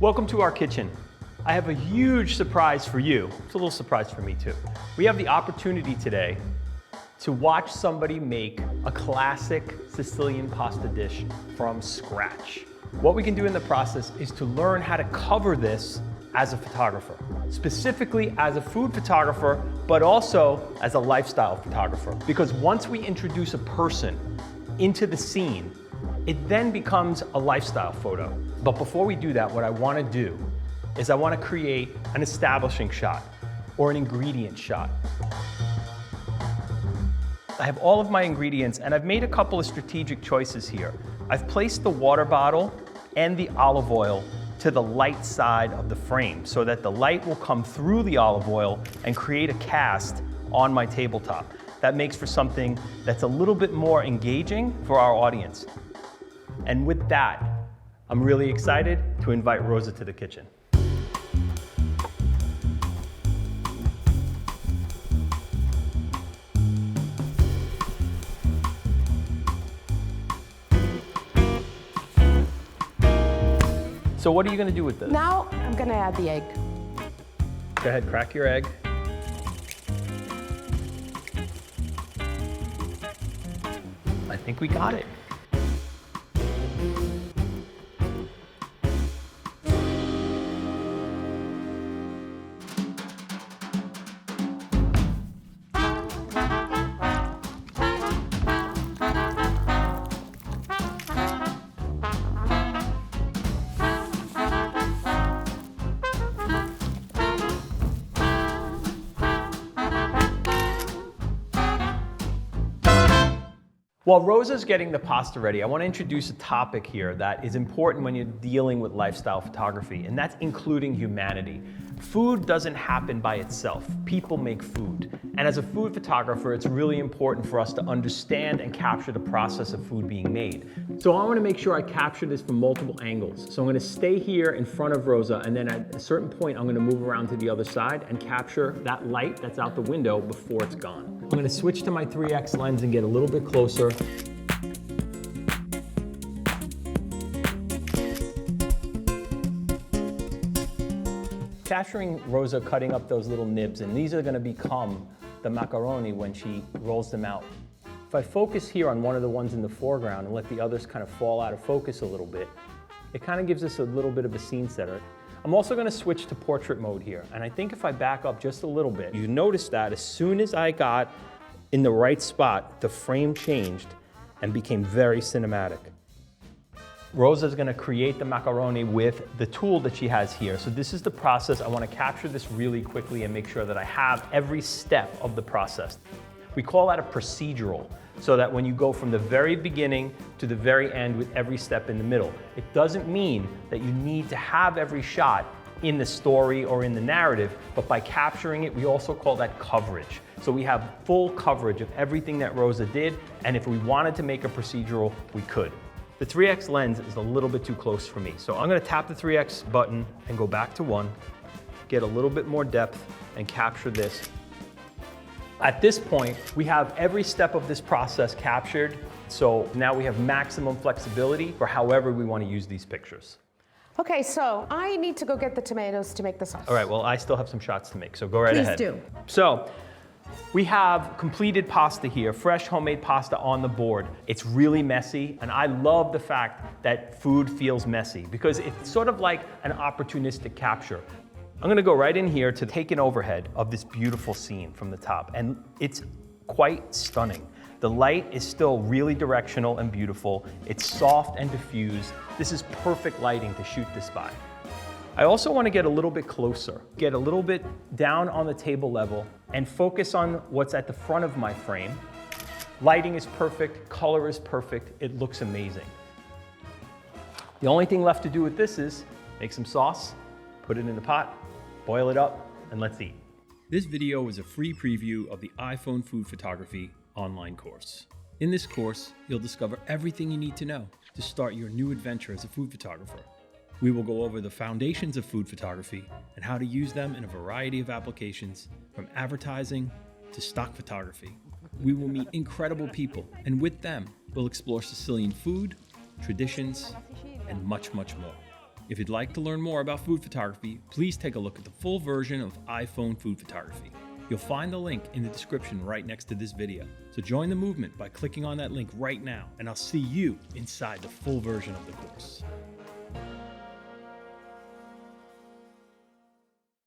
Welcome to our kitchen. I have a huge surprise for you. It's a little surprise for me too. We have the opportunity today to watch somebody make a classic Sicilian pasta dish from scratch. What we can do in the process is to learn how to cover this as a photographer, specifically as a food photographer, but also as a lifestyle photographer. Because once we introduce a person into the scene, it then becomes a lifestyle photo. But before we do that, what I want to do is I want to create an establishing shot or an ingredient shot. I have all of my ingredients and I've made a couple of strategic choices here. I've placed the water bottle and the olive oil to the light side of the frame so that the light will come through the olive oil and create a cast on my tabletop. That makes for something that's a little bit more engaging for our audience. And with that, I'm really excited to invite Rosa to the kitchen. So what are you going to do with this? Now I'm going to add the egg. Go ahead, crack your egg. I think we got it. While Rosa's getting the pasta ready, I want to introduce a topic here that is important when you're dealing with lifestyle photography, and that's including humanity. Food doesn't happen by itself. People make food. And as a food photographer, it's really important for us to understand and capture the process of food being made. So I want to make sure I capture this from multiple angles. So I'm going to stay here in front of Rosa, and then at a certain point, I'm going to move around to the other side and capture that light that's out the window before it's gone. I'm going to switch to my 3x lens and get a little bit closer. Capturing Rosa cutting up those little nibs, and these are going to become the macaroni when she rolls them out. If I focus here on one of the ones in the foreground and let the others kind of fall out of focus a little bit, it kind of gives us a little bit of a scene setter. I'm also going to switch to portrait mode here, and I think if I back up just a little bit, you notice that as soon as I got in the right spot, the frame changed and became very cinematic. Rosa's going to create the macaroni with the tool that she has here. So this is the process. I want to capture this really quickly and make sure that I have every step of the process. We call that a procedural, so that when you go from the very beginning to the very end with every step in the middle, it doesn't mean that you need to have every shot in the story or in the narrative, but by capturing it, we also call that coverage. So we have full coverage of everything that Rosa did, and if we wanted to make a procedural, we could. The 3x lens is a little bit too close for me, so I'm going to tap the 3x button and go back to 1, get a little bit more depth, and capture this. At this point, we have every step of this process captured, so now we have maximum flexibility for however we want to use these pictures. Okay, so I need to go get the tomatoes to make the sauce. All right, well, I still have some shots to make, so go right ahead. Please do. So, we have completed pasta here, fresh homemade pasta on the board. It's really messy, and I love the fact that food feels messy because it's sort of like an opportunistic capture. I'm gonna go right in here to take an overhead of this beautiful scene from the top, and it's quite stunning. The light is still really directional and beautiful. It's soft and diffused. This is perfect lighting to shoot this by. I also want to get a little bit closer, get a little bit down on the table level and focus on what's at the front of my frame. Lighting is perfect, color is perfect, it looks amazing. The only thing left to do with this is make some sauce, put it in the pot, boil it up, and let's eat. This video is a free preview of the iPhone Food Photography online course. In this course, you'll discover everything you need to know to start your new adventure as a food photographer. We will go over the foundations of food photography and how to use them in a variety of applications, from advertising to stock photography. We will meet incredible people, and with them, we'll explore Sicilian food, traditions, and much, much more. If you'd like to learn more about food photography, please take a look at the full version of iPhone food photography. You'll find the link in the description right next to this video. So join the movement by clicking on that link right now, and I'll see you inside the full version of the course.